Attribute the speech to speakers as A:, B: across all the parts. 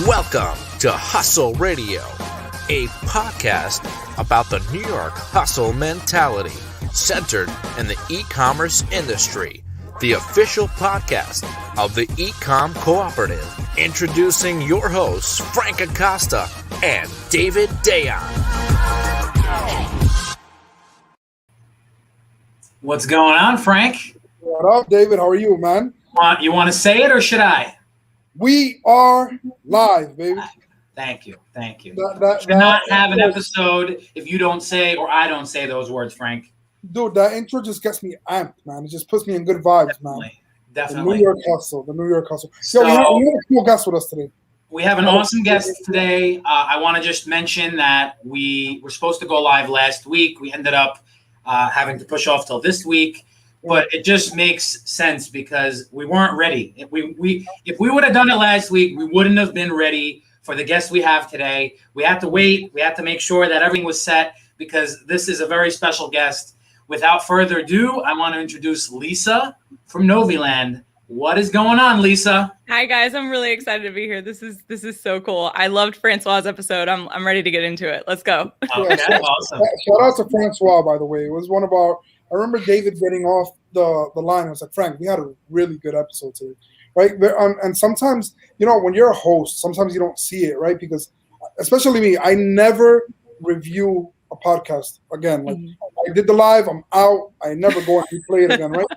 A: Welcome to Hustle Radio, a podcast about the New York hustle mentality centered in the e-commerce industry, the official podcast of the e-com cooperative. Introducing your hosts, Frank Acosta and David Dayon.
B: What's going on, Frank?
C: What up, David? How are you, man?
B: You want to say it or should I?
C: We are live, baby.
B: Thank you.
C: That
B: Cannot have an episode if you don't say or I don't say those words, Frank.
C: Dude, that intro just gets me amped, man. It just puts me in good vibes, man.
B: Definitely.
C: The New York hustle. So, we have a cool guest with us today.
B: We have an awesome guest today. I want to just mention that we were supposed to go live last week. We ended up having to push off till this week. But it just makes sense because we weren't ready. If we would have done it last week, we wouldn't have been ready for the guest we have today. We had to wait. We had to make sure that everything was set because this is a very special guest. Without further ado, I want to introduce Lisa from Noviland. What is going on, Lisa?
D: Hi guys, I'm really excited to be here. This is so cool. I loved Francois' episode. I'm ready to get into it. Let's go.
B: Okay, awesome.
C: Shout out to Francois, by the way. It was one of our. I remember David getting off the line. I was like, Frank, we had a really good episode today, right? And sometimes, when you're a host, sometimes you don't see it, right? Because especially me, I never review a podcast again. Like I did the live, I'm out. I never go and replay it again, right?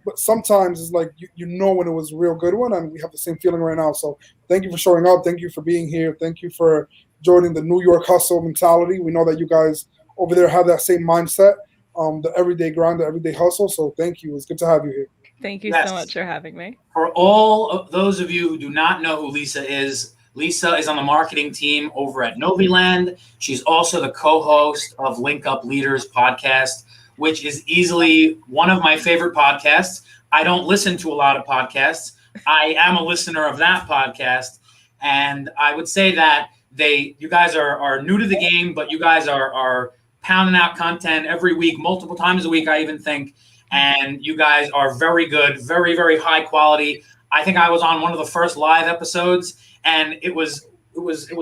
C: But sometimes it's like you know when it was a real good one, and we have the same feeling right now. So thank you for showing up. Thank you for being here. Thank you for joining the New York hustle mentality. We know that you guys over there have that same mindset. The everyday grind, the everyday hustle. So thank you. It's good to have you here.
D: Thank you so much for having me.
B: For all of those of you who do not know who Lisa is on the marketing team over at Noviland. She's also the co-host of Link Up Leaders podcast, which is easily one of my favorite podcasts. I don't listen to a lot of podcasts. I am a listener of that podcast. And I would say that you guys are new to the game, but you guys are pounding out content every week, multiple times a week, I even think. And you guys are very good, very, very high quality. I think I was on one of the first live episodes, and it was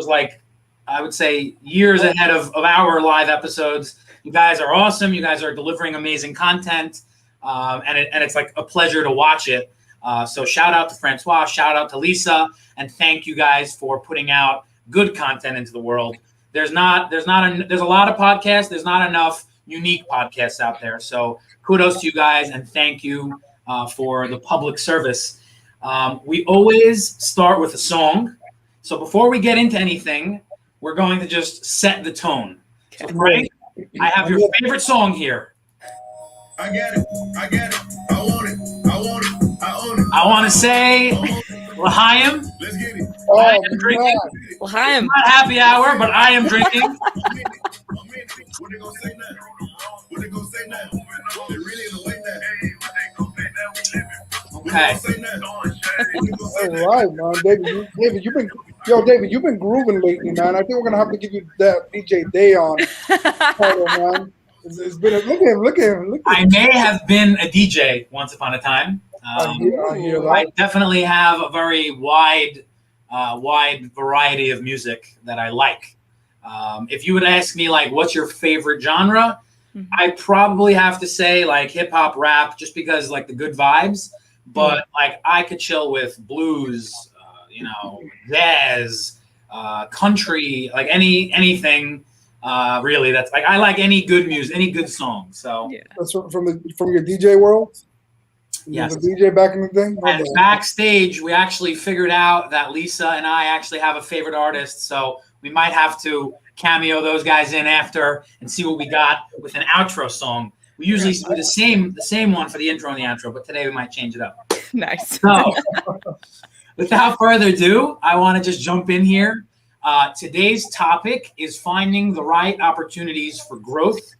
B: like, I would say, years ahead of our live episodes. You guys are awesome. You guys are delivering amazing content, and it's like a pleasure to watch it. So shout out to Francois, shout out to Lisa, and thank you guys for putting out good content into the world. There's a lot of podcasts. There's not enough unique podcasts out there. So kudos to you guys, and thank you for the public service. We always start with a song. So before we get into anything, we're going to just set the tone. So Frank, I have your favorite song here.
E: I get it. I want it.
B: I want to say L'chaim.
E: Let's get it.
B: I am drinking.
D: L'chaim.
B: Not happy hour, but I am drinking.
E: What they gonna say now? They really in the way now.
B: Okay.
C: All right, man. David, you've been grooving lately, man. I think we're gonna have to give you that DJ Dayon title, man. It's been look at him.
B: I may have been a DJ once upon a time.
C: I hear that.
B: I definitely have a very wide variety of music that I like. If you would ask me, like, what's your favorite genre? I probably have to say like hip hop, rap, just because like the good vibes. But like I could chill with blues, jazz, country, like anything. Really, that's like I like any good music, any good song. So
C: that's from your DJ world.
B: Yes.
C: The DJ back in the day.
B: And backstage, we actually figured out that Lisa and I actually have a favorite artist, so we might have to cameo those guys in after and see what we got with an outro song. We usually do the same one for the intro and the outro, but today we might change it up.
D: Nice.
B: So, without further ado, I want to just jump in here. Today's topic is finding the right opportunities for growth.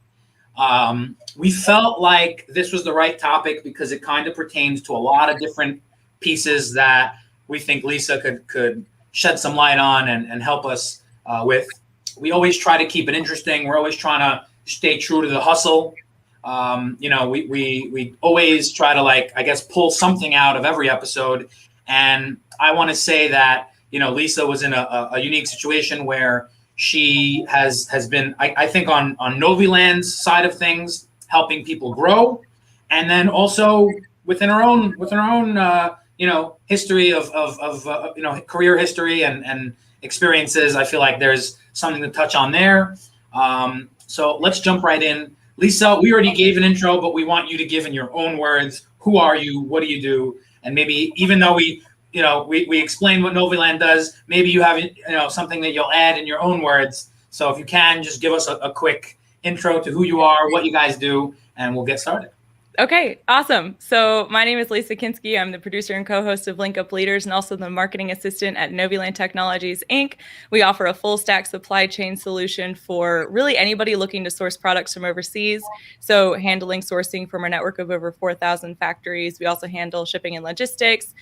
B: We felt like this was the right topic because it kind of pertains to a lot of different pieces that we think Lisa could shed some light on and help us with. We always try to keep it interesting. We're always trying to stay true to the hustle. We always try to pull something out of every episode. And I want to say that, Lisa was in a unique situation where she has been, I think, on Noviland's side of things, helping people grow, and then also within her own history of career history and experiences. I feel like there's something to touch on there. So let's jump right in. Lisa, we already gave an intro, but we want you to give in your own words. Who are you? What do you do? And maybe even though we explained what Noviland does, maybe you have something that you'll add in your own words. So if you can, just give us a quick intro to who you are, what you guys do, and we'll get started.
D: Okay, awesome. So my name is Lisa Kinskey. I'm the producer and co-host of Link Up Leaders and also the marketing assistant at Noviland Technologies, Inc. We offer a full stack supply chain solution for really anybody looking to source products from overseas. So handling sourcing from our network of over 4,000 factories. We also handle shipping and logistics,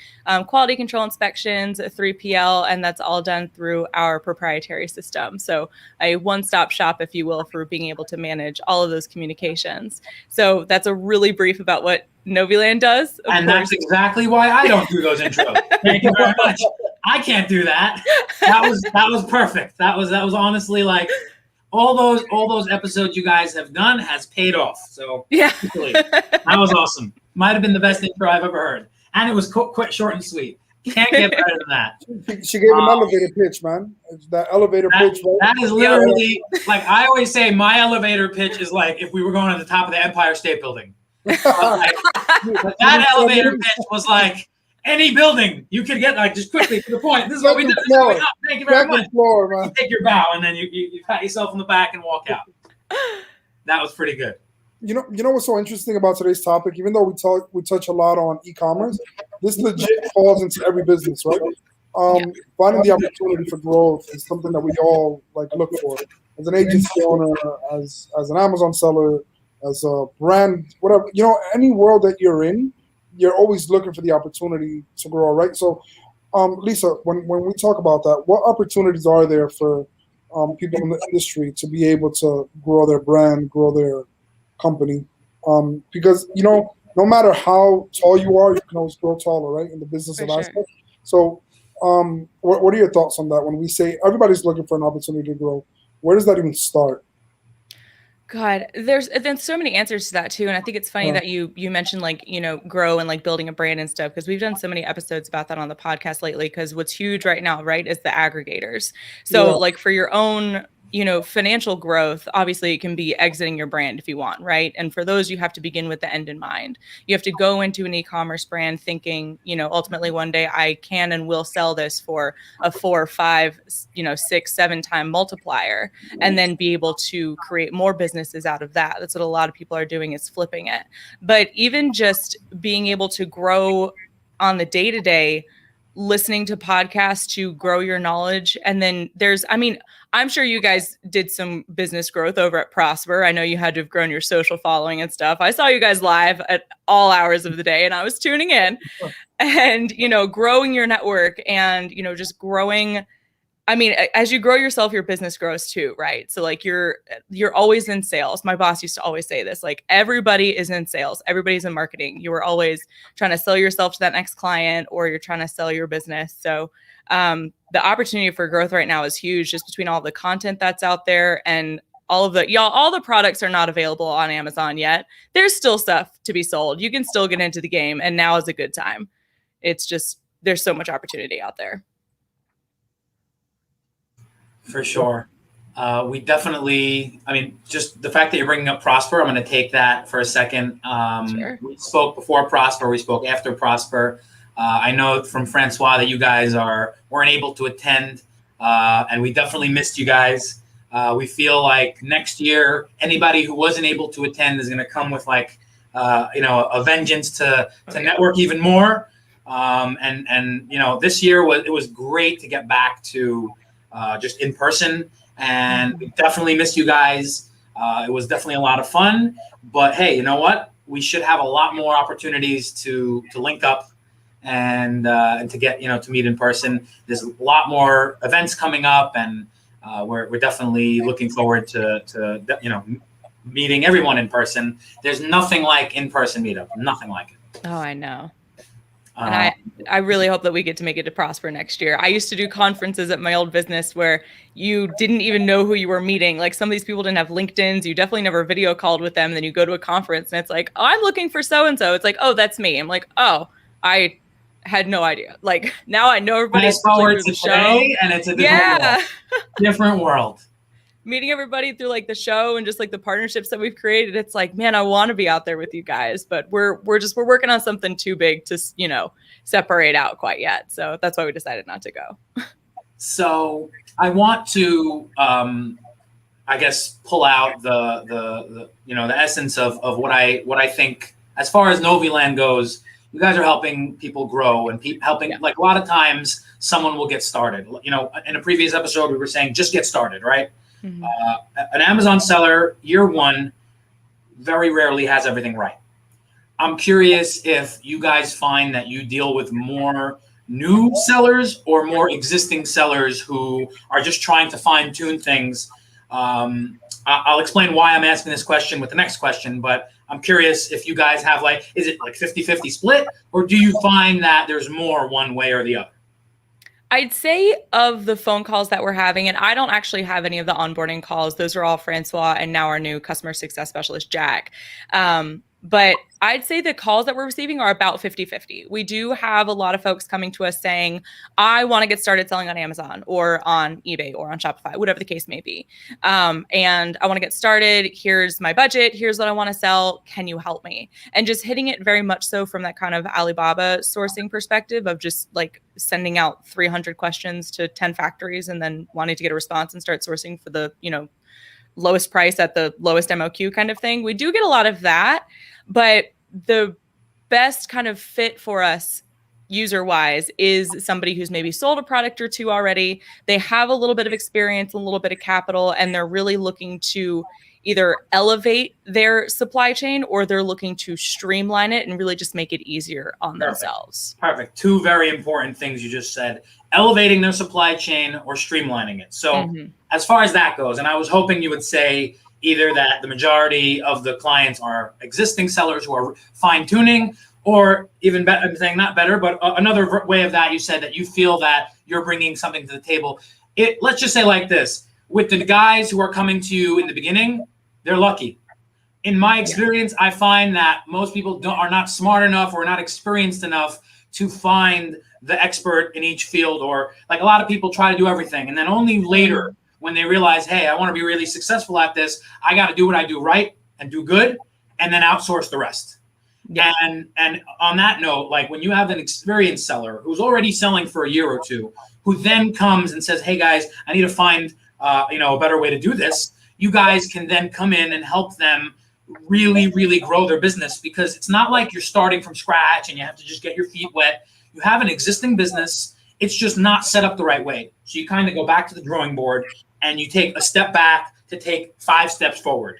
D: quality control inspections, 3PL, and that's all done through our proprietary system. So a one-stop shop, if you will, for being able to manage all of those communications. So that's a really brief about what Noviland does.
B: And that's exactly why I don't do those intros. Thank you very much. I can't do that. That was perfect. That was honestly like all those episodes you guys have done has paid off. So
D: yeah,
B: that was awesome. Might have been the best intro I've ever heard, and it was quite short and sweet. Can't get better than that.
C: She gave an elevator pitch, man. It's that elevator pitch. Right?
B: That is literally like I always say. My elevator pitch is like if we were going to the top of the Empire State Building. That elevator pitch was like any building you could get, like just quickly to the point. This is what we do. Thank you very much. You take your bow and then you pat yourself on the back and walk out. That was pretty good.
C: You know what's so interesting about today's topic? Even though we touch a lot on e-commerce, this legit falls into every business, right? Finding the opportunity for growth is something that we all look for. As an agency owner, as an Amazon seller, as a brand, whatever, any world that you're in, you're always looking for the opportunity to grow, right? So, Lisa, when we talk about that, what opportunities are there for people in the industry to be able to grow their brand, grow their company? Because, no matter how tall you are, you can always grow taller, right, in the business of aspect. So, what are your thoughts on that? When we say everybody's looking for an opportunity to grow, where does that even start?
D: God, there's so many answers to that too. And I think it's funny that you mentioned grow and building a brand and stuff, because we've done so many episodes about that on the podcast lately, because what's huge right now, right, is the aggregators. So for your own financial growth, obviously it can be exiting your brand if you want, right? And for those, you have to begin with the end in mind. You have to go into an e-commerce brand thinking, ultimately one day I can and will sell this for a 4, 5, 6, 7 time multiplier, and then be able to create more businesses out of that. That's what a lot of people are doing, is flipping it. But even just being able to grow on the day-to-day, listening to podcasts to grow your knowledge. And then I'm sure you guys did some business growth over at Prosper. I know you had to have grown your social following and stuff. I saw you guys live at all hours of the day and I was tuning in and, growing your network and, just growing. As you grow yourself, your business grows too, right? So you're always in sales. My boss used to always say this, everybody is in sales. Everybody's in marketing. You are always trying to sell yourself to that next client, or you're trying to sell your business. So the opportunity for growth right now is huge, just between all the content that's out there and all the products are not available on Amazon yet. There's still stuff to be sold. You can still get into the game, and now is a good time. It's just, there's so much opportunity out there.
B: For sure. We definitely, just the fact that you're bringing up Prosper, I'm going to take that for a second.
D: Sure.
B: We spoke before Prosper. We spoke after Prosper. I know from Francois that you guys weren't able to attend, and we definitely missed you guys. We feel like next year, anybody who wasn't able to attend is going to come with a vengeance to network even more. And this year it was great to get back to just in person, and we definitely missed you guys. It was definitely a lot of fun, but hey, you know what? We should have a lot more opportunities to link up and to get, to meet in person. There's a lot more events coming up, and we're definitely looking forward to meeting everyone in person. There's nothing like in-person meetup, nothing like it.
D: Oh, I know. And I really hope that we get to make it to prosper next year. I used to do conferences at my old business where you didn't even know who you were meeting. Like some of these people didn't have LinkedIn's. You definitely never video called with them. Then you go to a conference and it's like, oh, I'm looking for so-and-so. It's like, oh, that's me. I'm like, oh, I had no idea. Like now I know everybody.
B: Fast forward to today, and it's a different world. Different world.
D: Meeting everybody through like the show and just like the partnerships that we've created. It's like, man, I want to be out there with you guys, but we're working on something too big to, separate out quite yet. So that's why we decided not to go.
B: So I want to, I guess, pull out the essence of what I think as far as Noviland goes. You guys are helping people grow and helping, like a lot of times someone will get started. In a previous episode, we were saying, just get started, right? Mm-hmm. An Amazon seller, year one, very rarely has everything right. I'm curious if you guys find that you deal with more new sellers or more existing sellers who are just trying to fine tune things. I'll explain why I'm asking this question with the next question, but I'm curious if you guys have is it like 50-50 split, or do you find that there's more one way or the other?
D: I'd say of the phone calls that we're having, and I don't actually have any of the onboarding calls. Those are all Francois and now our new customer success specialist, Jack. But I'd say the calls that we're receiving are about 50-50. We do have a lot of folks coming to us saying, I want to get started selling on Amazon or on eBay or on Shopify, whatever the case may be. And I want to get started. Here's my budget. Here's what I want to sell. Can you help me? And just hitting it very much so from that kind of Alibaba sourcing perspective of just like sending out 300 questions to 10 factories and then wanting to get a response and start sourcing for the, lowest price at the lowest MOQ kind of thing. We do get a lot of that, but the best kind of fit for us user-wise is somebody who's maybe sold a product or two already. They have a little bit of experience, a little bit of capital, and they're really looking to either elevate their supply chain or they're looking to streamline it and really just make it easier on themselves.
B: Perfect. Two very important things you just said: elevating their supply chain or streamlining it. So as far as that goes, and I was hoping you would say either that the majority of the clients are existing sellers who are fine tuning, or even better, I'm saying not better, but another way of that, you said that you feel that you're bringing something to the table. Let's just say like this: with the guys who are coming to you in the beginning, they're lucky. In my experience, I find that most people are not smart enough or not experienced enough to find the expert in each field, or like a lot of people try to do everything. And then only later when they realize, hey, I want to be really successful at this, I got to do what I do right and do good, and then outsource the rest. Yeah. And on that note, like when you have an experienced seller who's already selling for a year or two, who then comes and says, hey guys, I need to find a better way to do this. You guys can then come in and help them really, really grow their business, because it's not like you're starting from scratch and you have to just get your feet wet. You have an existing business. It's just not set up the right way. So you kind of go back to the drawing board and you take a step back to take 5 steps forward.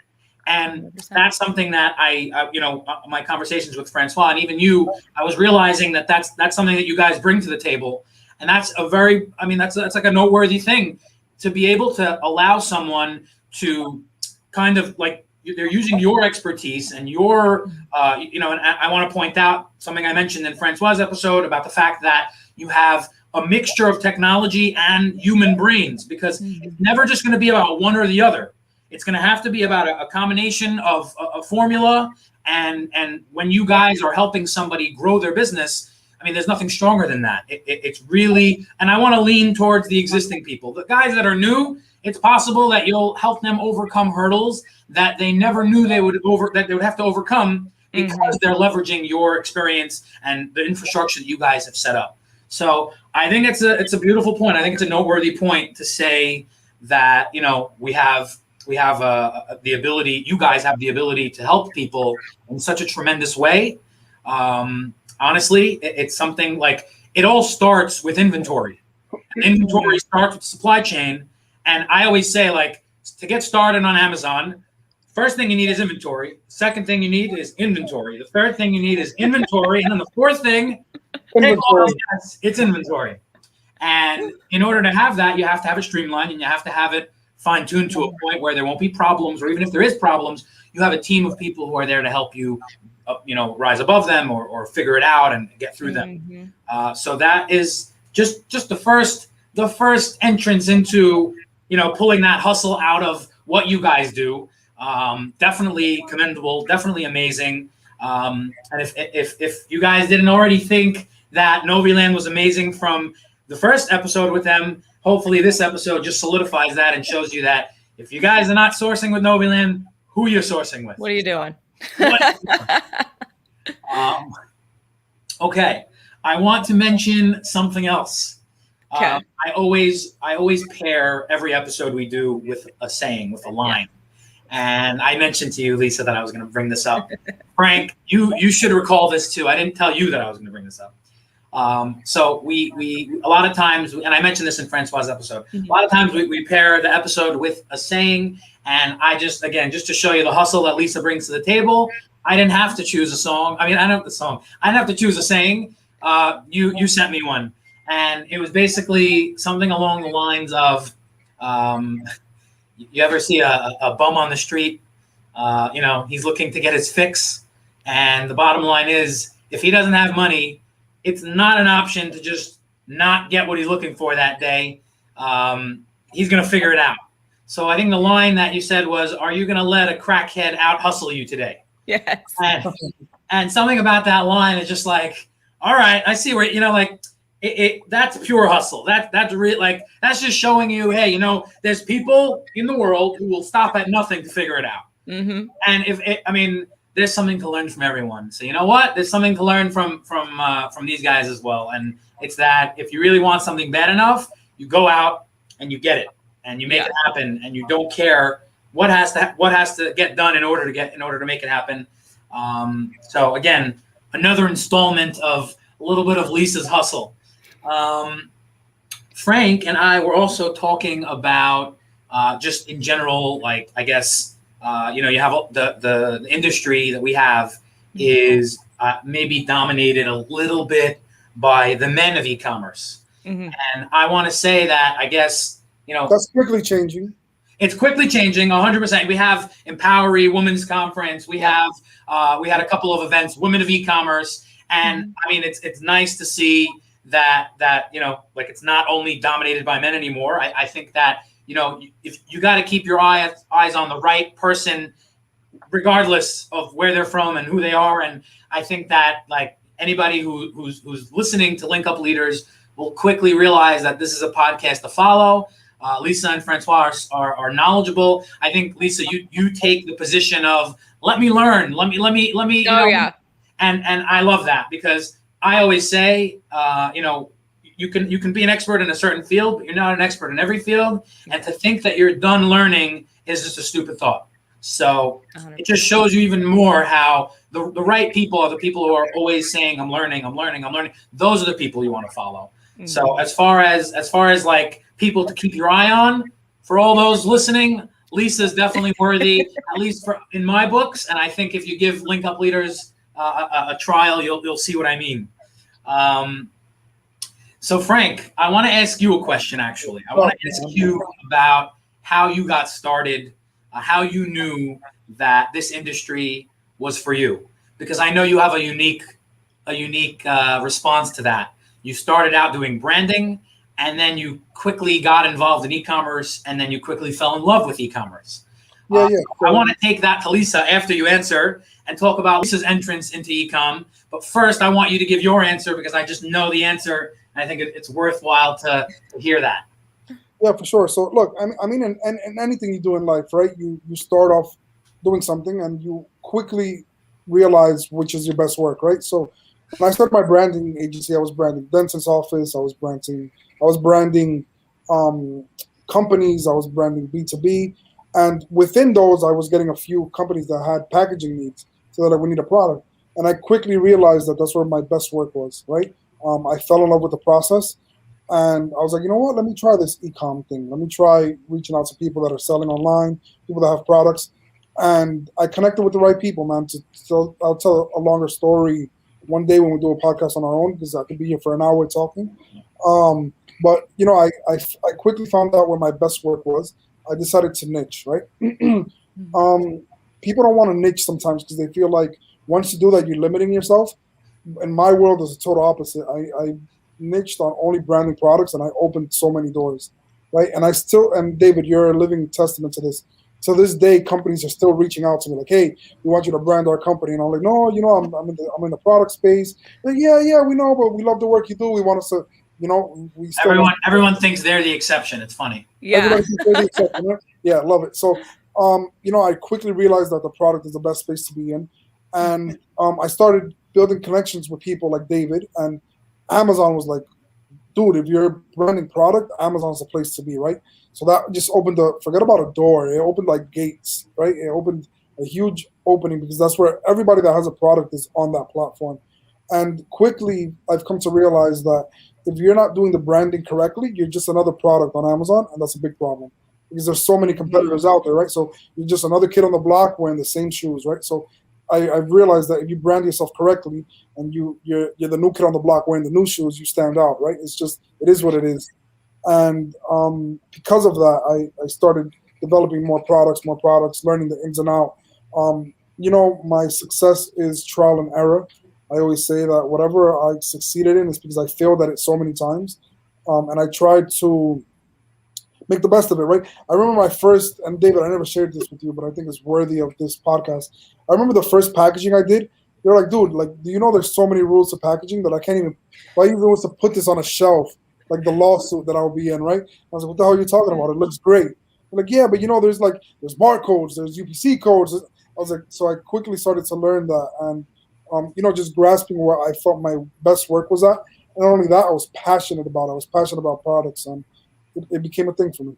B: And 100%. That's something that my conversations with Francois and even you, I was realizing that's something that you guys bring to the table. And that's that's like a noteworthy thing, to be able to allow someone to kind of like, they're using your expertise and your, and I want to point out something I mentioned in Francois' episode about the fact that you have a mixture of technology and human brains, because it's never just going to be about one or the other. It's going to have to be about a combination of a formula. And when you guys are helping somebody grow their business, I mean, there's nothing stronger than that. It's really, and I want to lean towards the existing people. The guys that are new, it's possible that you'll help them overcome hurdles that they never knew they would have to overcome, because they're leveraging your experience and the infrastructure that you guys have set up. So I think it's a beautiful point. I think it's a noteworthy point to say that, we have the ability, you guys have the ability to help people in such a tremendous way. Honestly, it's something like, it all starts with inventory. Inventory starts with supply chain. And I always say, like, to get started on Amazon, first thing you need is inventory. Second thing you need is inventory. The third thing you need is inventory. And then the fourth thing, it's inventory. And in order to have that, you have to have it streamlined and you have to have it fine-tuned to a point where there won't be problems, or even if there is problems, you have a team of people who are there to help you, rise above them or figure it out and get through them. So that is just the first entrance into, pulling that hustle out of what you guys do. Definitely commendable, definitely amazing. And if you guys didn't already think that Noviland was amazing from the first episode with them, hopefully this episode just solidifies that and shows you that if you guys are not sourcing with Noviland, who you're sourcing with.
D: What are you doing?
B: Okay, I want to mention something else.
D: Okay.
B: I always pair every episode we do with a saying, with a line. And I mentioned to you, Lisa, that I was going to bring this up. Frank, you should recall this too. I didn't tell you that I was going to bring this up. So we a lot of times, and I mentioned this in Francois' episode, a lot of times we pair the episode with a saying. And I just to show you the hustle that Lisa brings to the table, I didn't have to choose a song. I mean, I didn't have to choose a saying. You sent me one. And it was basically something along the lines of, you ever see a bum on the street? He's looking to get his fix. And the bottom line is, if he doesn't have money, it's not an option to just not get what he's looking for that day. He's going to figure it out. So I think the line that you said was, are you going to let a crackhead out hustle you today?
D: Yes.
B: And something about that line is just like, all right, I see where, that's pure hustle. That's real. Like, that's just showing you, hey, there's people in the world who will stop at nothing to figure it out.
D: Mm-hmm.
B: And there's something to learn from everyone. So you know what? There's something to learn from these guys as well. And it's that if you really want something bad enough, you go out and you get it and you make it happen, and you don't care what has to get done in order to make it happen. So again, another installment of a little bit of Lisa's hustle. Frank and I were also talking about just in general, like, I guess, you have the industry that we have is maybe dominated a little bit by the men of e-commerce. Mm-hmm. And I want to say that, I guess,
C: that's quickly changing.
B: It's quickly changing, 100%. We have Empowery Women's Conference. We had a couple of events, Women of E-commerce. And I mean, it's nice to see that like, it's not only dominated by men anymore. I think that, if you got to keep your eyes on the right person, regardless of where they're from and who they are. And I think that, like, anybody who's listening to Link Up Leaders will quickly realize that this is a podcast to follow. Lisa and Francois are knowledgeable. I think, Lisa, you take the position of, let me learn, let me.
D: Yeah.
B: And I love that, because I always say, you can be an expert in a certain field, but you're not an expert in every field. And to think that you're done learning is just a stupid thought. So 100%. It just shows you even more how the right people are the people who are always saying, I'm learning. Those are the people you want to follow. Mm-hmm. So as far as like people to keep your eye on, for all those listening, Lisa's definitely worthy, at least in my books. And I think if you give Link Up Leaders a trial, you'll see what I mean. So Frank, I want to ask you a question, actually. I want to ask you about how you got started, how you knew that this industry was for you, because I know you have a unique response to that. You started out doing branding, and then you quickly got involved in e-commerce, and then you quickly fell in love with e-commerance.
C: Yeah.
B: I want to take that to Lisa after you answer and talk about Lisa's entrance into e-com. But first, I want you to give your answer, because I just know the answer, and I think it's worthwhile to hear that.
C: Yeah, for sure. So look, I mean, in anything you do in life, right? You start off doing something, and you quickly realize which is your best work, right? So when I started my branding agency, I was branding dentist office, I was branding companies, I was branding B2B, and within those, I was getting a few companies that had packaging needs, so that like, we need a product, and I quickly realized that that's where my best work was, right? I fell in love with the process. And I was like, you know what? Let me try this e-com thing. Let me try reaching out to people that are selling online, people that have products. And I connected with the right people, man. So I'll tell a longer story one day when we do a podcast on our own, because I could be here for an hour talking. But, I quickly found out where my best work was. I decided to niche, right? people don't want to niche sometimes because they feel like once you do that, you're limiting yourself. In my world, is the total opposite. I niched on only branding products, and I opened so many doors, right? And and David, you're a living testament to this. To this day, companies are still reaching out to me like, "Hey, we want you to brand our company," and I'm like, "No, I'm in the product space." Like, yeah, we know, but we love the work you do. We want us to, we still
B: everyone thinks they're the exception. It's funny.
D: Yeah.
C: Everybody thinks they're the exception, right? Yeah, love it. So, I quickly realized that the product is the best space to be in, and I started building connections with people like David, and Amazon was like, dude, if you're branding product, Amazon's the place to be, right? So that just opened forget about a door. It opened like gates, right? It opened a huge opening because that's where everybody that has a product is on that platform. And quickly, I've come to realize that if you're not doing the branding correctly, you're just another product on Amazon, and that's a big problem because there's so many competitors out there, right? So you're just another kid on the block wearing the same shoes, right? So I've realized that if you brand yourself correctly and you're the new kid on the block wearing the new shoes, you stand out, right? It is what it is. And because of that, I started developing more products, learning the ins and out. My success is trial and error. I always say that whatever I succeeded in is because I failed at it so many times. And I tried to make the best of it, right? I remember my first, and David, I never shared this with you, but I think it's worthy of this podcast. I remember the first packaging I did. They're like, dude, like, do you know there's so many rules to packaging that I can't even, if I even was to put this on a shelf, like the lawsuit that I'll be in, right? I was like, what the hell are you talking about? It looks great. They're like, yeah, but there's barcodes, there's UPC codes. I was like, so I quickly started to learn that, and just grasping where I thought my best work was at. And not only that, I was passionate about it. I was passionate about products, and it became a thing for me.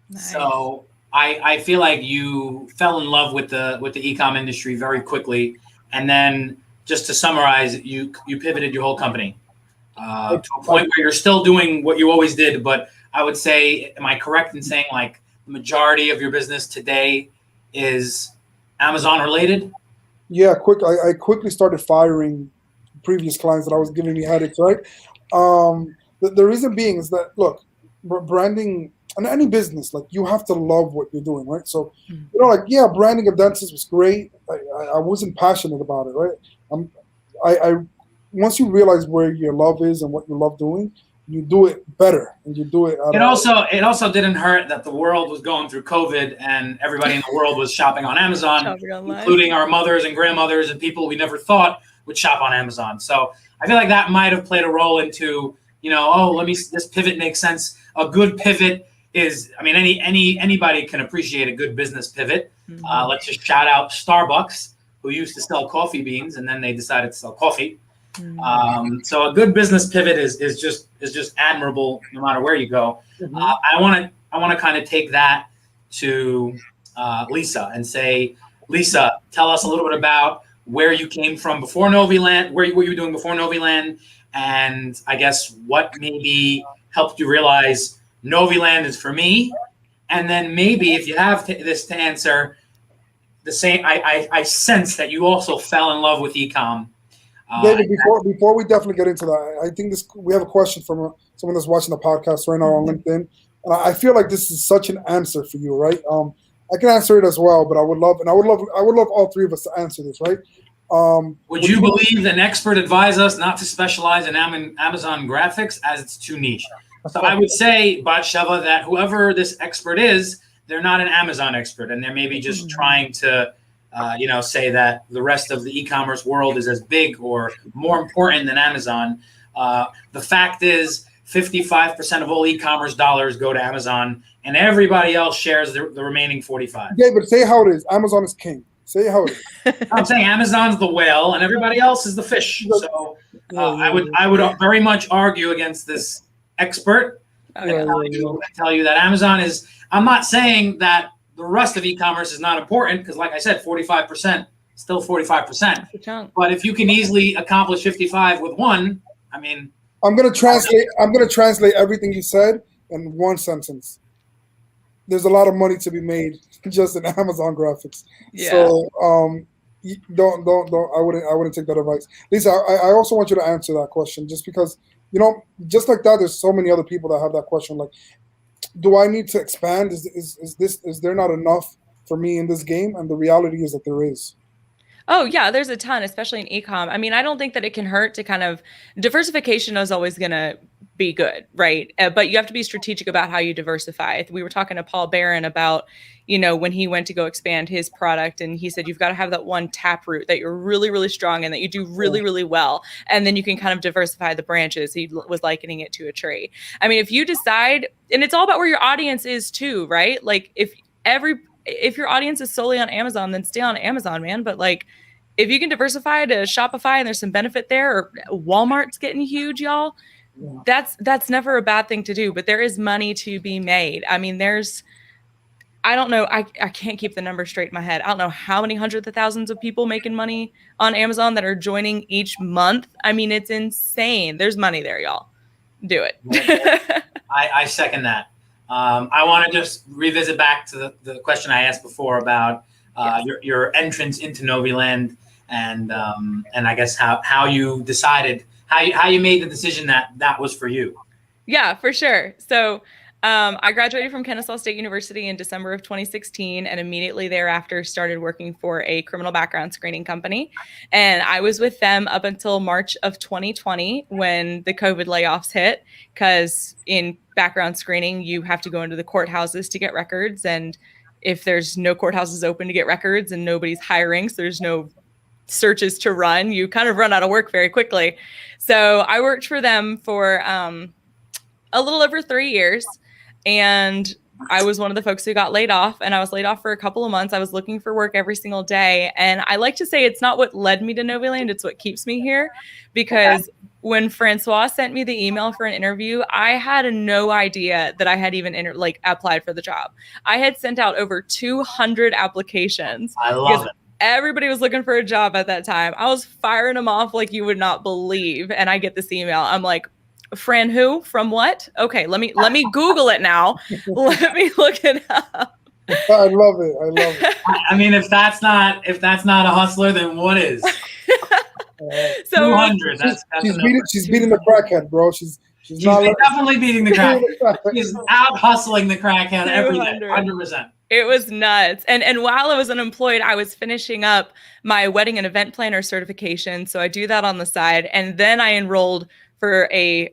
D: Nice.
B: So I feel like you fell in love with the e-com industry very quickly, and then just to summarize, you pivoted your whole company to a point where you're still doing what you always did. But I would say, am I correct in saying like the majority of your business today is Amazon related?
C: Yeah, I quickly started firing previous clients that I was giving me headaches, right? The reason being is that, look, branding and any business, like, you have to love what you're doing, right? So, branding a dentist was great. I wasn't passionate about it, right? Once you realize where your love is and what you love doing, you do it better, and you do it.
B: It also didn't hurt that the world was going through COVID and everybody in the world was shopping on Amazon, including our mothers and grandmothers and people we never thought would shop on Amazon. So I feel like that might have played a role into, this pivot makes sense. A good pivot is, anybody can appreciate a good business pivot. Mm-hmm. Let's just shout out Starbucks, who used to sell coffee beans, and then they decided to sell coffee. Mm-hmm. So a good business pivot is just admirable, no matter where you go. Mm-hmm. I want to kind of take that to Lisa and say, Lisa, tell us a little bit about where you came from before Noviland, what you were doing before Noviland, and I guess what maybe helped you realize Noviland is for me. And then maybe if you have this to answer, the same, I sense that you also fell in love with e-com.
C: David, before we definitely get into that, I think we have a question from someone that's watching the podcast right now on LinkedIn, and I feel like this is such an answer for you, right? I can answer it as well, but I would love all three of us to answer this, right?
B: Would you believe an expert advise us not to specialize in Amazon graphics as it's too niche? So I would say, Batsheva, that whoever this expert is, they're not an Amazon expert, and they're maybe just trying to, say that the rest of the e-commerce world is as big or more important than Amazon. The fact is, 55% of all e-commerce dollars go to Amazon, and everybody else shares the remaining 45%.
C: Yeah, but say how it is. Amazon is king. Say how it is.
B: I'm saying Amazon's the whale, and everybody else is the fish. So I would very much argue against this expert. And tell you that Amazon is. I'm not saying that the rest of e-commerce is not important, because, like I said, 45%, still 45%. But if you can easily accomplish 55 with one,
C: I'm gonna translate everything you said in one sentence. There's a lot of money to be made just in Amazon graphics. Yeah. So don't. I wouldn't take that advice, Lisa. I also want you to answer that question, just because just like that. There's so many other people that have that question. Like, do I need to expand? Is there not enough for me in this game, and the reality is that there is.
D: Oh yeah, there's a ton, especially in ecom. I mean, I don't think that it can hurt to kind of diversification is always going to be good, right? But you have to be strategic about how you diversify. We were talking to Paul Barron about, when he went to go expand his product, and he said you've got to have that one taproot that you're really, really strong in, that you do really, really well, and then you can kind of diversify the branches. He was likening it to a tree. I mean, if you decide, and it's all about where your audience is too, right? Like if your audience is solely on Amazon, then stay on Amazon, man. But like, if you can diversify to Shopify and there's some benefit there, or Walmart's getting huge, y'all, that's never a bad thing to do. But there is money to be made. I mean, I don't know. I can't keep the number straight in my head. I don't know how many hundreds of thousands of people making money on Amazon that are joining each month. I mean, it's insane. There's money there, y'all. Do it.
B: I second that. I want to just revisit back to the question I asked before about your entrance into Noviland, and I guess how you decided, how you made the decision that was for you.
D: Yeah, for sure. So I graduated from Kennesaw State University in December of 2016, and immediately thereafter started working for a criminal background screening company. And I was with them up until March of 2020 when the COVID layoffs hit, because in background screening, you have to go into the courthouses to get records. And if there's no courthouses open to get records and nobody's hiring, so there's no searches to run, you kind of run out of work very quickly. So I worked for them for a little over 3 years. And I was one of the folks who got laid off, and I was laid off for a couple of months. I was looking for work every single day. And I like to say it's not what led me to Noviland, it's what keeps me here. Because when Francois sent me the email for an interview, I had no idea that I had even applied for the job. I had sent out over 200 applications.
B: I love it.
D: Everybody was looking for a job at that time. I was firing them off like you would not believe. And I get this email. I'm like, Fran who? From what? Okay, let me Google it now. Let me look it up.
C: I love it.
B: I mean, if that's not a hustler, then what is?
D: So
B: 200.
C: She's beating the crackhead, bro. She's
B: definitely beating the crackhead. She's out hustling the crackhead every day, 100%.
D: It was nuts. And while I was unemployed, I was finishing up my wedding and event planner certification. So I do that on the side. And then I enrolled for a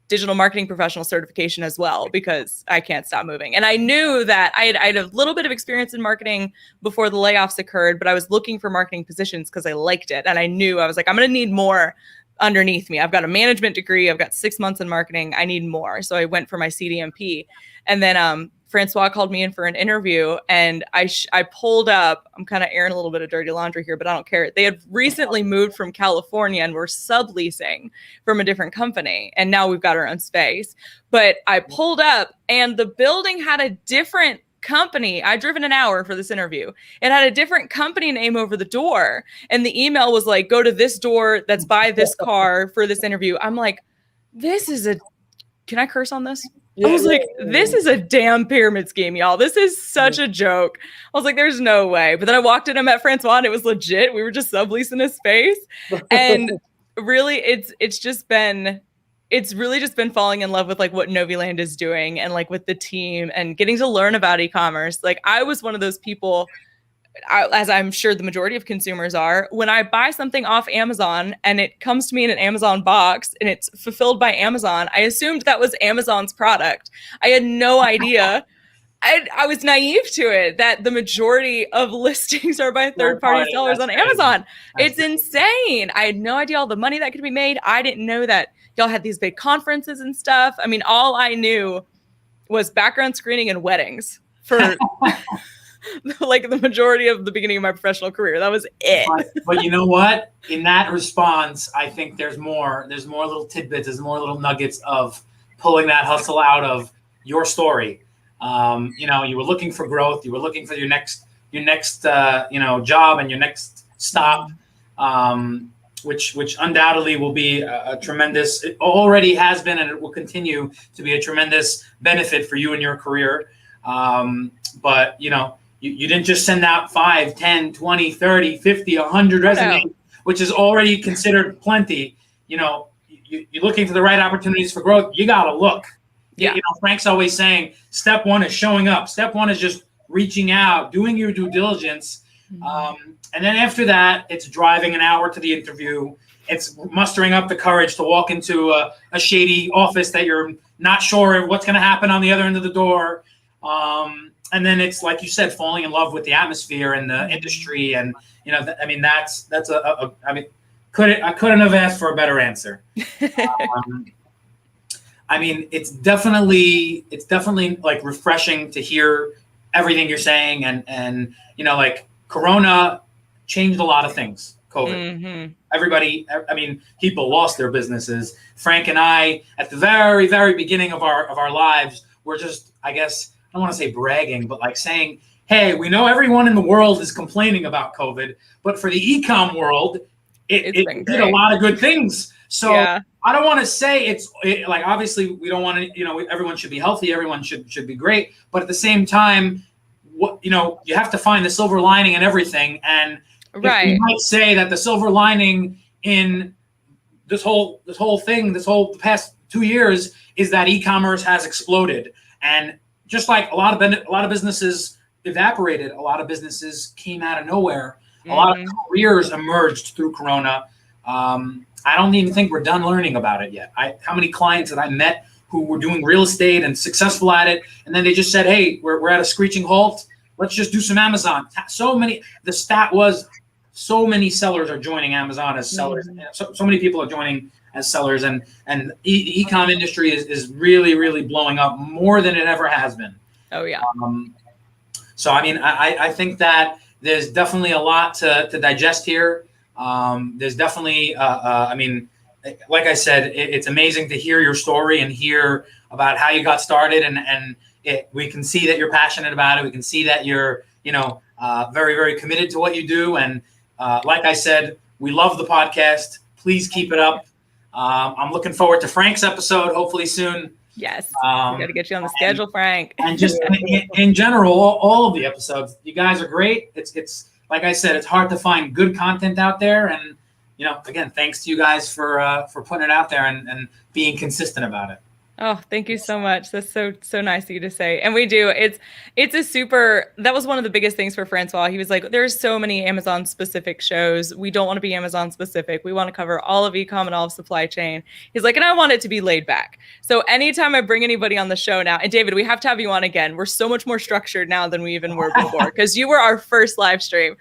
D: digital marketing professional certification as well, because I can't stop moving. And I knew that I had a little bit of experience in marketing before the layoffs occurred, but I was looking for marketing positions because I liked it. And I knew I was like, I'm going to need more underneath me. I've got a management degree. I've got 6 months in marketing. I need more. So I went for my CDMP. And then Francois called me in for an interview, and I pulled up, I'm kind of airing a little bit of dirty laundry here, but I don't care. They had recently moved from California and were subleasing from a different company. And now we've got our own space. But I pulled up, and the building had a different company. I'd driven an hour for this interview. It had a different company name over the door. And the email was like, go to this door that's by this car for this interview. I'm like, can I curse on this? I was like, this is a damn pyramid scheme, y'all. This is such a joke. I was like, there's no way. But then I walked in and met Francois, and it was legit. We were just subleasing his space. And really, it's really just been falling in love with like what Noviland is doing, and like with the team, and getting to learn about e-commerce. Like, I was one of those people, as I'm sure the majority of consumers are, when I buy something off Amazon and it comes to me in an Amazon box and it's fulfilled by Amazon, I assumed that was Amazon's product. I had no idea. I was naive to it, that the majority of listings are by third-party sellers on Amazon. It's insane. I had no idea all the money that could be made. I didn't know that y'all had these big conferences and stuff. I mean, all I knew was background screening and weddings for like the majority of the beginning of my professional career. That was it.
B: But you know what? In that response, I think there's more little tidbits, there's more little nuggets of pulling that hustle out of your story. You were looking for growth. You were looking for your next job and your next stop, which undoubtedly will be a tremendous, it already has been, and it will continue to be a tremendous benefit for you in your career. But you didn't just send out 5, 10, 20, 30, 50, 100 resumes, which is already considered plenty. You're looking for the right opportunities for growth. You got to look. Yeah. Frank's always saying, step one is showing up. Step one is just reaching out, doing your due diligence. And then after that, it's driving an hour to the interview. It's mustering up the courage to walk into a shady office that you're not sure what's going to happen on the other end of the door. And then it's, like you said, falling in love with the atmosphere and the industry. And, you know, I mean, I couldn't have asked for a better answer. I mean, it's definitely like refreshing to hear everything you're saying. And, you know, like Corona changed a lot of things. COVID. Everybody, I mean, people lost their businesses. Frank and I, at the very, very beginning of our lives, were just, I guess, I don't want to say bragging, but like saying, hey, we know everyone in the world is complaining about COVID, but for the e-com world, it did a lot of good things. So I don't want to say like, obviously we don't want to, you know, everyone should be healthy. Everyone should be great. But at the same time, you know, you have to find the silver lining in everything. And you might say that the silver lining in this whole past 2 years is that e-commerce has exploded. And just like a lot of businesses evaporated, a lot of businesses came out of nowhere. A lot of careers emerged through Corona. I don't even think we're done learning about it yet. How many clients that I met who were doing real estate and successful at it, and then they just said, hey, we're at a screeching halt. Let's just do some Amazon. The stat was so many sellers are joining Amazon as sellers. So many people are joining as sellers, and the e-com industry is really, really blowing up more than it ever has been. Oh yeah. So I mean, I think that there's definitely a lot to digest here. There's definitely, I mean, like I said, it's amazing to hear your story and hear about how you got started, and we can see that you're passionate about it. We can see that you're, you know, very, very committed to what you do. And like I said, we love the podcast. Please keep it up. I'm looking forward to Frank's episode, hopefully soon.
D: Yes, we got to get you on the schedule, Frank.
B: And just in general, all of the episodes, you guys are great. It's like I said, it's hard to find good content out there. And, you know, again, thanks to you guys for putting it out there and being consistent about it.
D: Oh, thank you so much. That's so nice of you to say. And we do. It's a super, that was one of the biggest things for Francois. He was like, there's so many Amazon specific shows. We don't want to be Amazon specific. We want to cover all of e-com and all of supply chain. He's like, and I want it to be laid back. So anytime I bring anybody on the show now, and David, we have to have you on again. We're so much more structured now than we even were before, because you were our first live stream.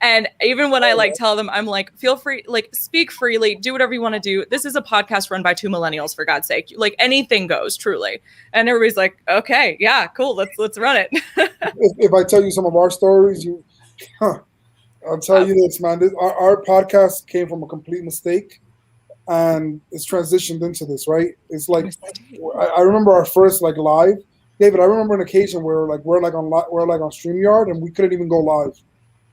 D: And even when I like tell them, I'm like, feel free, like speak freely, do whatever you want to do. This is a podcast run by two millennials, for God's sake. Like anything goes, truly. And everybody's like, okay, yeah, cool, let's run it.
C: if I tell you some of our stories, I'll tell you this, man. Our podcast came from a complete mistake, and it's transitioned into this, right? It's like I remember our first like live, David. I remember an occasion where we're on StreamYard and we couldn't even go live,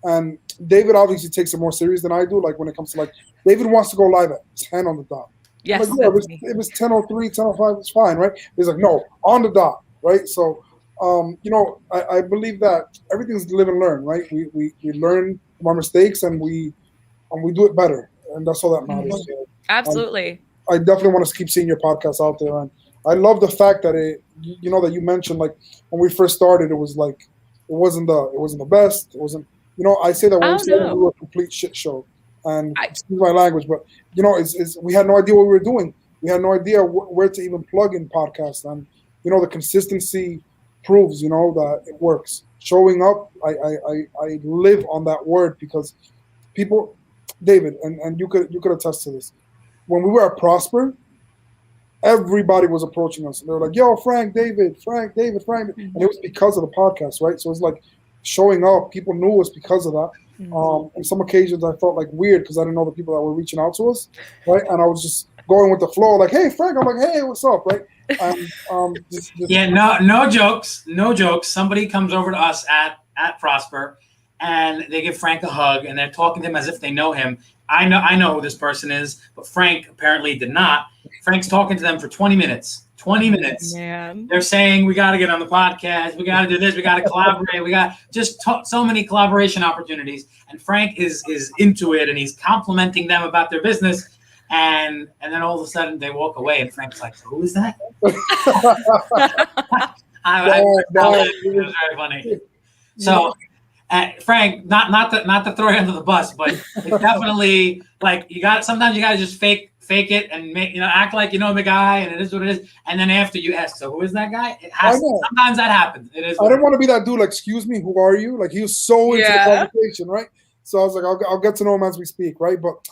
C: and David obviously takes it more serious than I do. Like when it comes to like, David wants to go live at 10 on the dot.
D: Yes,
C: like, it was 10:03, 10:05. It's fine, right? He's like, no, on the dot, right? So, you know, I believe that everything's live and learn, right? We learn from our mistakes and we do it better, and that's all that matters. So,
D: absolutely.
C: I definitely want to keep seeing your podcast out there, and I love the fact that you know, that you mentioned like when we first started, it was like it wasn't the best. It wasn't. You know, I say that when we started, we were a complete shit show. And excuse my language, but, you know, we had no idea what we were doing. We had no idea where to even plug in podcasts. And, you know, the consistency proves, you know, that it works. Showing up, I live on that word, because people, David, and you could attest to this. When we were at Prosper, everybody was approaching us. And they were like, yo, Frank, David. And it was because of the podcast, right? So it's like, showing up, people knew us because of that. On some occasions, I felt like weird because I didn't know the people that were reaching out to us, right? And I was just going with the flow, like, "Hey, Frank," I'm like, "Hey, what's up?" Right?
B: No jokes. Somebody comes over to us at Prosper, and they give Frank a hug, and they're talking to him as if they know him. I know who this person is, but Frank apparently did not. Frank's talking to them for 20 minutes. 20 minutes. Man. They're saying, we got to get on the podcast. We got to do this. We got to collaborate. We got just so many collaboration opportunities. And Frank is into it, and he's complimenting them about their business. And then all of a sudden they walk away, and Frank's like, who is that? It was very funny. So, Frank, not to throw you under the bus, but it's definitely like sometimes you got to just fake it and act like you know the guy, and it is what it is. And then after you ask, so who is that guy? Sometimes that happens. It is.
C: I didn't want to be that dude. Like, excuse me, who are you? Like, he was so into the conversation, right? So I was like, I'll get to know him as we speak, right? But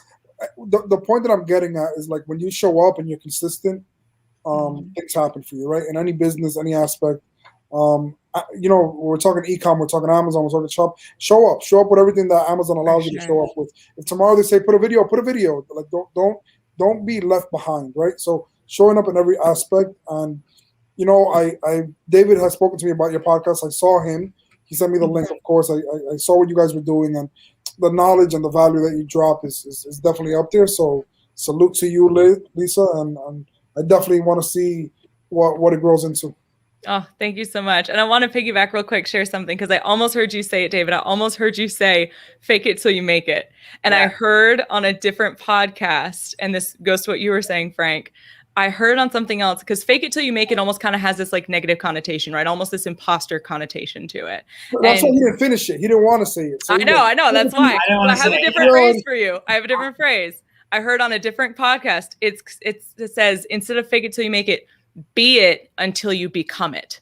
C: the point that I'm getting at is like when you show up and you're consistent, things happen for you, right? In any business, any aspect. We're talking e-com, we're talking Amazon, we're talking shop. Show up with everything that Amazon allows you to show up with. If tomorrow they say put a video. Like, don't be left behind, right? So showing up in every aspect. And David has spoken to me about your podcast. I saw him. He sent me the link, of course. I saw what you guys were doing, and the knowledge and the value that you drop is definitely up there. So salute to you, Lisa, and I definitely want to see what it grows into.
D: Oh, thank you so much. And I want to piggyback real quick, share something, because I almost heard you say it, David. I almost heard you say, fake it till you make it. And I heard on a different podcast, and this goes to what you were saying, Frank, I heard on something else, because fake it till you make it almost kind of has this like negative connotation, right? Almost this imposter connotation to it.
C: That's why he didn't finish it. He didn't want to say it. So
D: I know. That's why. I have a different phrase for you. I have a different phrase. I heard on a different podcast. It says, instead of fake it till you make it, be it until you become it.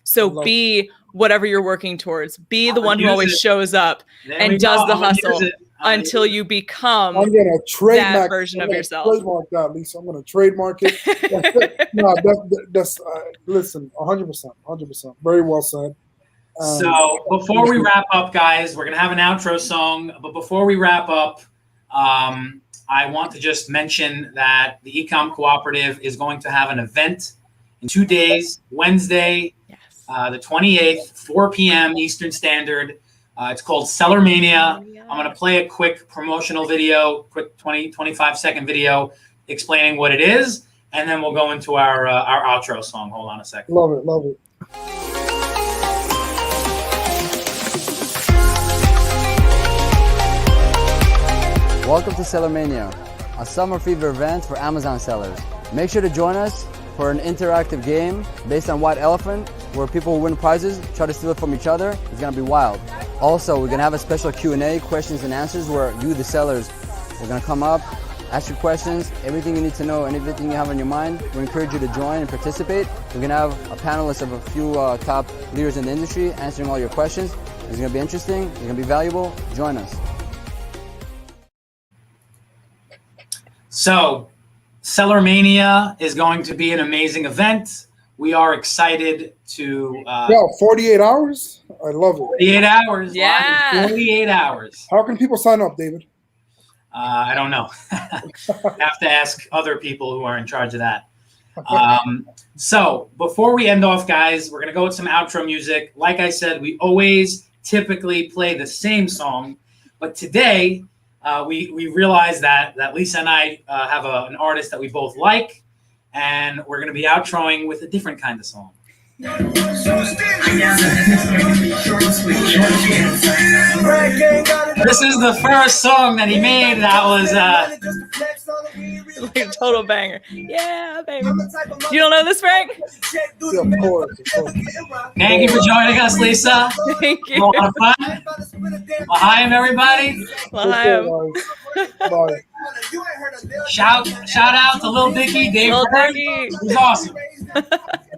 D: So be whatever you're working towards. Be the one who always shows up and does the hustle until you become that version of yourself.
C: Trademark that, Lisa. I'm going to trademark it. Listen, 100%. Very well said.
B: So before we wrap up, guys, we're going to have an outro song. But before we wrap up, I want to just mention that the Ecom Cooperative is going to have an event in 2 days, Wednesday, the 28th, 4 p.m. Eastern Standard. It's called Seller Mania. I'm going to play a quick promotional video, quick 25-second video explaining what it is, and then we'll go into our outro song. Hold on a second.
C: Love it.
F: Welcome to Seller Mania, a summer fever event for Amazon sellers. Make sure to join us for an interactive game based on White Elephant, where people who win prizes try to steal it from each other. It's gonna be wild. Also, we're gonna have a special Q&A, questions and answers, where you, the sellers, we're gonna come up, ask you questions, everything you need to know and everything you have on your mind. We encourage you to join and participate. We're gonna have a panelist of a few top leaders in the industry answering all your questions. It's gonna be interesting, it's gonna be valuable. Join us.
B: So, Seller Mania is going to be an amazing event. We are excited to...
C: 48 hours? I love it.
B: 48 hours.
D: Yeah.
B: 48 hours.
C: How can people sign up, David?
B: I don't know. Have to ask other people who are in charge of that. So, before we end off, guys, we're going to go with some outro music. Like I said, we always typically play the same song, but today... we realized that Lisa and I have an artist that we both like, and we're going to be outroing with a different kind of song. This is the first song that he made that was
D: like a total banger. Yeah, baby. You don't know this, Frank?
C: Yeah, of course.
B: Thank you for joining us, Lisa.
D: Thank you.
B: A lot of fun. Lahayim, everybody.
D: Lahayim.
C: Bye.
B: Shout out to Lil Dicky, Dave.
D: Lil Dicky.
B: He's awesome.